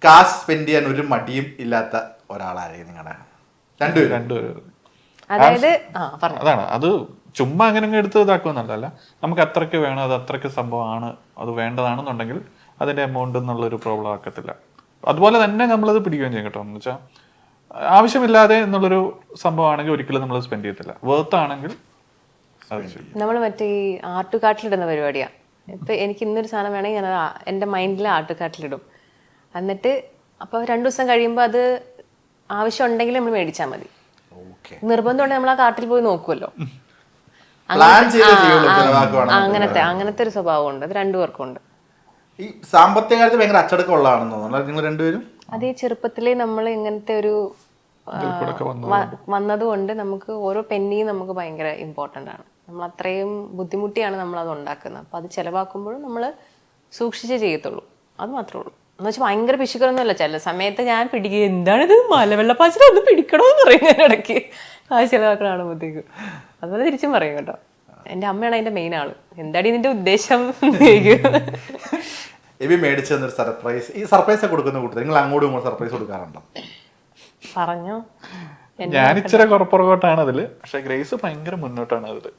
കാശ് സ്പെൻഡ് ചെയ്യാൻ ഒരു മടിയും ഇല്ലാത്ത ഒരാളായിരിക്കും നിങ്ങളുടെ രണ്ടുപേരും. അതായത് അതാണ് അത് ചുമ്മാ അങ്ങനെ എടുത്ത് ഇതാക്കുമെന്നല്ല, നമുക്ക് അത്രയ്ക്ക് വേണം, അത് അത്രയ്ക്ക് സംഭവമാണ്, അത് വേണ്ടതാണെന്നുണ്ടെങ്കിൽ അതിന്റെ എമൗണ്ട് എന്നുള്ളൊരു പ്രോബ്ലം ആക്കത്തില്ല. അതുപോലെ തന്നെ നമ്മളത് പിടിക്കുകയും ചെയ്യും കേട്ടോ. എന്ന് വെച്ചാൽ ആവശ്യമില്ലാതെ എന്നുള്ളൊരു സംഭവമാണെങ്കിൽ ഒരിക്കലും നമ്മൾ സ്പെൻഡ് ചെയ്യത്തില്ല. വർത്ത് ആണെങ്കിൽ നമ്മൾ മറ്റേ ഈ ആർട്ട് കാർട്ടിലിടുന്ന പരിപാടിയാ. ഇപ്പൊ എനിക്ക് ഇന്നൊരു സാധനം വേണമെങ്കിൽ ഞാൻ എൻ്റെ മൈൻഡിൽ ആർട്ട് കാർട്ടിലിടും. എന്നിട്ട് അപ്പൊ 2 ദിവസം കഴിയുമ്പോൾ അത് ആവശ്യം ഉണ്ടെങ്കിൽ നമ്മൾ മേടിച്ചാൽ മതി. നിർബന്ധം ഉണ്ടെങ്കിൽ നമ്മൾ ആ കാർട്ടിൽ പോയി നോക്കുമല്ലോ. അങ്ങനത്തെ ഒരു സ്വഭാവം ഉണ്ട്. അത് 2 പേർക്കും ഉണ്ട്. ഈ സാമ്പത്തിക കാര്യത്തിൽ ഭയങ്കര അച്ചടക്കമുള്ളതാണെന്ന് തോന്നുന്നു നിങ്ങൾ രണ്ടുപേരും. അത് ഈ ചെറുപ്പത്തിലേ നമ്മൾ ഇങ്ങനത്തെ ഒരു വന്നതുകൊണ്ട് നമുക്ക് ഓരോ പെന്നിയും നമുക്ക് ഭയങ്കര ഇമ്പോർട്ടൻ്റ് ആണ്. നമ്മൾ അത്രയും ബുദ്ധിമുട്ടിയാണ് നമ്മൾ അത് ഉണ്ടാക്കുന്നത്. അപ്പം അത് ചിലവാക്കുമ്പോഴും നമ്മൾ സൂക്ഷിച്ചേ ചെയ്യത്തുള്ളൂ. അത് മാത്രമേ ഉള്ളൂ. എന്ന് വെച്ചാൽ ഭയങ്കര പിശുക്കറൊന്നുമല്ല. ചില സമയത്ത് ഞാൻ പിടിക്കുക, എന്താണിത് മലവെള്ളപ്പാച്ചിൽ ഒന്ന് പിടിക്കണമെന്ന് പറയും ഞാൻ ഇടയ്ക്ക് ആ ചിലവാക്കണ കാണുമ്പോഴത്തേക്കും. അതുപോലെ തിരിച്ചും പറയും കേട്ടോ. എൻ്റെ അമ്മയാണ് അതിൻ്റെ മെയിൻ ആള്. എന്താടി ഇതിൻ്റെ ഉദ്ദേശം എബി മേടിച്ചു തന്നൊരു സർപ്രൈസ്. ഈ സർപ്രൈസ് കൊടുക്കുന്ന കൂട്ടത്തിൽ നിങ്ങൾ അങ്ങോട്ടും ഇങ്ങോട്ടും സർപ്രൈസ് കൊടുക്കാറുണ്ടോ? പറഞ്ഞോ. ഞാൻ ഇച്ചിരി പുറകോട്ടാണ് അതില്, പക്ഷെ ഗ്രേസ് ഭയങ്കര മുന്നോട്ടാണ് അതില്.